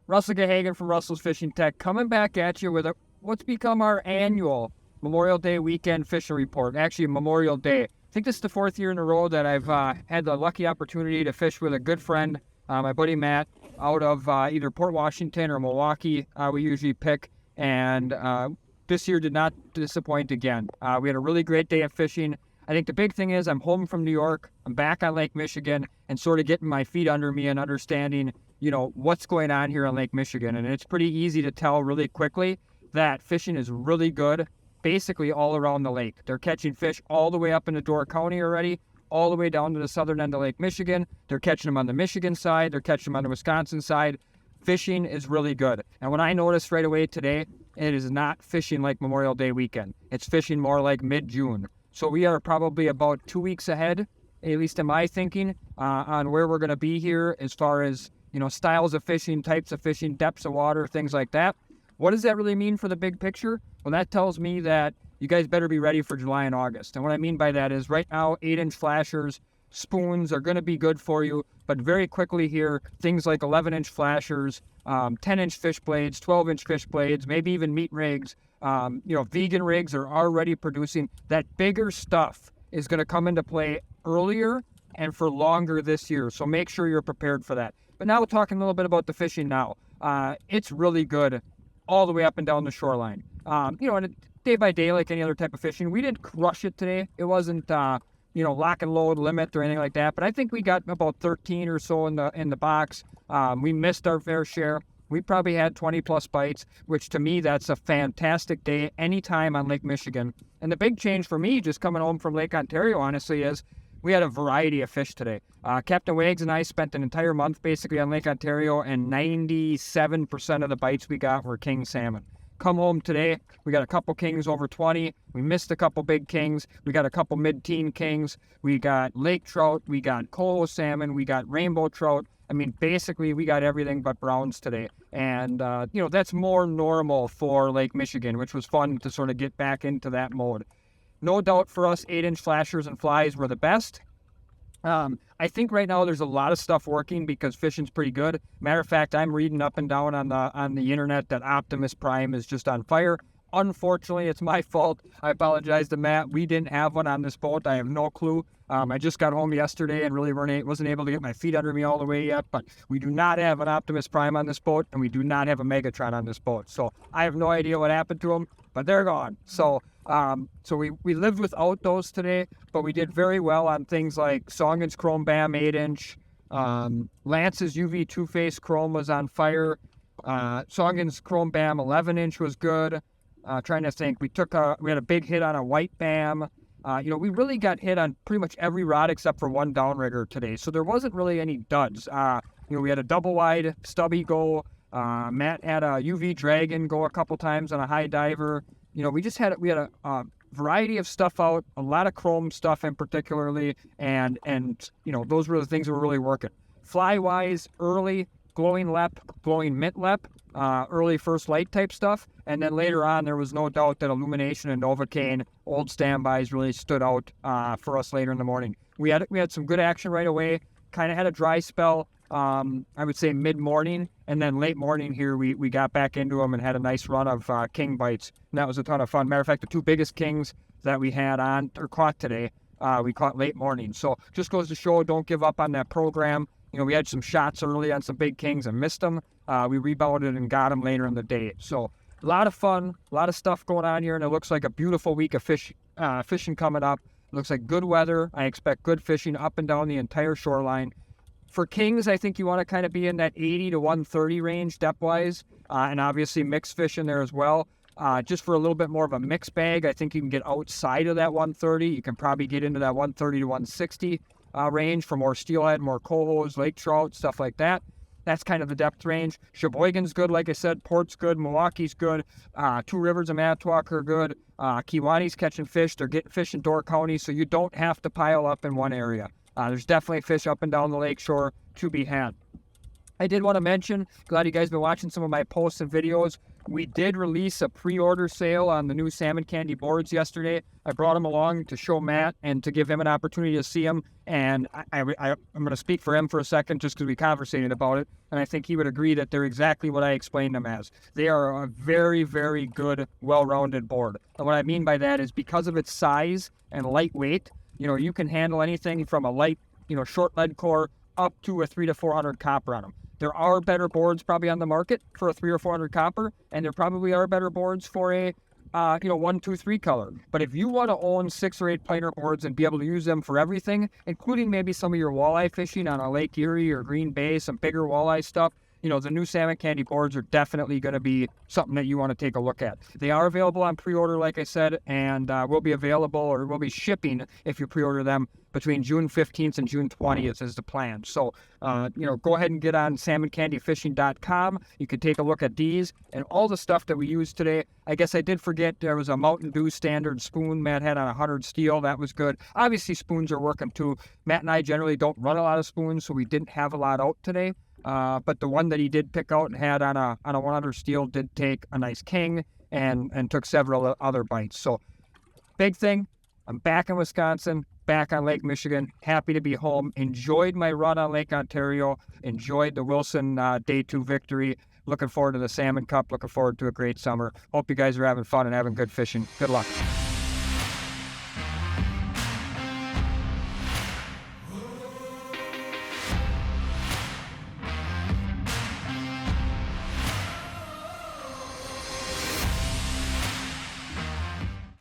Russell Gahagan from Russell's Fishing Tech coming back at you with what's become our annual Memorial Day weekend fishing report. Actually, Memorial Day. I think this is the 4th year in a row that I've had the lucky opportunity to fish with a good friend, my buddy Matt, out of either Port Washington or Milwaukee. We usually pick, and this year did not disappoint again. We had a really great day of fishing. I think the big thing is I'm home from New York. I'm back on Lake Michigan and sort of getting my feet under me and understanding, what's going on here on Lake Michigan. And it's pretty easy to tell really quickly that fishing is really good basically all around the lake. They're catching fish all the way up into Door County already, all the way down to the southern end of Lake Michigan. They're catching them on the Michigan side. They're catching them on the Wisconsin side. Fishing is really good. And what I noticed right away today, it is not fishing like Memorial Day weekend. It's fishing more like mid-June. So we are probably about 2 weeks ahead, at least in my thinking, on where we're going to be here as far as, styles of fishing, types of fishing, depths of water, things like that. What does that really mean for the big picture? Well, that tells me that you guys better be ready for July and August. And what I mean by that is right now, 8-inch flashers, spoons are going to be good for you. But very quickly here, things like 11-inch flashers, 10-inch fish blades, 12-inch fish blades, maybe even meat rigs, vegan rigs are already producing. That bigger stuff is going to come into play earlier and for longer this year. So make sure you're prepared for that. But now we're talking a little bit about the fishing now. It's really good all the way up and down the shoreline. And day by day, like any other type of fishing, we didn't crush it today. It wasn't, lock and load limit or anything like that. But I think we got about 13 or so in the box. We missed our fair share. We probably had 20 plus bites, which to me, that's a fantastic day anytime on Lake Michigan. And the big change for me, just coming home from Lake Ontario, honestly, is we had a variety of fish today. Captain Wags and I spent an entire month basically on Lake Ontario, and 97% of the bites we got were king salmon. Come home today, we got a couple kings over 20. We missed a couple big kings. We got a couple mid-teen kings. We got lake trout. We got coho salmon. We got rainbow trout. I mean, basically, we got everything but browns today. And, that's more normal for Lake Michigan, which was fun to sort of get back into that mode. No doubt for us, 8-inch flashers and flies were the best. I think right now there's a lot of stuff working because fishing's pretty good. Matter of fact, I'm reading up and down on the internet that Optimus Prime is just on fire. Unfortunately, it's my fault. I apologize to Matt. We didn't have one on this boat. I have no clue. I just got home yesterday and really wasn't able to get my feet under me all the way yet. But we do not have an Optimus Prime on this boat, and we do not have a Megatron on this boat. So I have no idea what happened to them, but they're gone. So we lived without those today, but we did very well on things like Songen's Chrome Bam 8-inch. Lance's UV Two-Face Chrome was on fire. Songen's Chrome Bam 11-inch was good. Trying to think, we had a big hit on a white Bam. We really got hit on pretty much every rod except for one downrigger today. So there wasn't really any duds. We had a double wide stubby go. Matt had a UV Dragon go a couple times on a high diver. We had a variety of stuff out, a lot of chrome stuff in particularly, and those were the things that were really working. Fly wise, early glowing lep, glowing mint lep, early first light type stuff, and then later on there was no doubt that Illumination and Novocaine old standbys really stood out for us later in the morning. We had some good action right away. Kind of had a dry spell. I would say mid-morning, and then late morning here, we got back into them and had a nice run of king bites, and that was a ton of fun. Matter of fact, the two biggest kings that we had on or caught today, we caught late morning. So just goes to show, don't give up on that program. We had some shots early on some big kings and missed them. We rebounded and got them later in the day. So a lot of fun, a lot of stuff going on here, and it looks like a beautiful week of fishing coming up. It looks like good weather. I expect good fishing up and down the entire shoreline. For kings, I think you want to kind of be in that 80 to 130 range depth-wise, and obviously mixed fish in there as well. Just for a little bit more of a mixed bag, I think you can get outside of that 130. You can probably get into that 130 to 160 range for more steelhead, more cohos, lake trout, stuff like that. That's kind of the depth range. Sheboygan's good, like I said. Port's good. Milwaukee's good. Two Rivers and Manitowoc are good. Kewaunee catching fish. They're getting fish in Door County, so you don't have to pile up in one area. There's definitely fish up and down the lakeshore to be had. I did want to mention, glad you guys have been watching some of my posts and videos. We did release a pre-order sale on the new Salmon Candy boards yesterday. I brought them along to show Matt and to give him an opportunity to see them. And I'm going to speak for him for a second just because we conversated about it. And I think he would agree that they're exactly what I explained them as. They are a very, very good, well-rounded board. And what I mean by that is because of its size and lightweight, you can handle anything from a light, short lead core up to a 300 to 400 copper on them. There are better boards probably on the market for a 300 or 400 copper, and there probably are better boards for a 1, 2, 3 color. But if you want to own 6 or 8 planer boards and be able to use them for everything, including maybe some of your walleye fishing on a Lake Erie or Green Bay, some bigger walleye stuff, the new Salmon Candy boards are definitely going to be something that you want to take a look at. They are available on pre-order, like I said, and will be available or will be shipping if you pre-order them between June 15th and June 20th is the plan. So, go ahead and get on salmoncandyfishing.com. You can take a look at these and all the stuff that we used today. I guess I did forget there was a Mountain Dew standard spoon Matt had on 100 steel. That was good. Obviously, spoons are working too. Matt and I generally don't run a lot of spoons, so we didn't have a lot out today. But the one that he did pick out and had on a 100 steel did take a nice king and took several other bites. So big thing, I'm back in Wisconsin, back on Lake Michigan, happy to be home. Enjoyed my run on Lake Ontario, enjoyed the Wilson Day 2 victory. Looking forward to the Salmon Cup, looking forward to a great summer. Hope you guys are having fun and having good fishing. Good luck.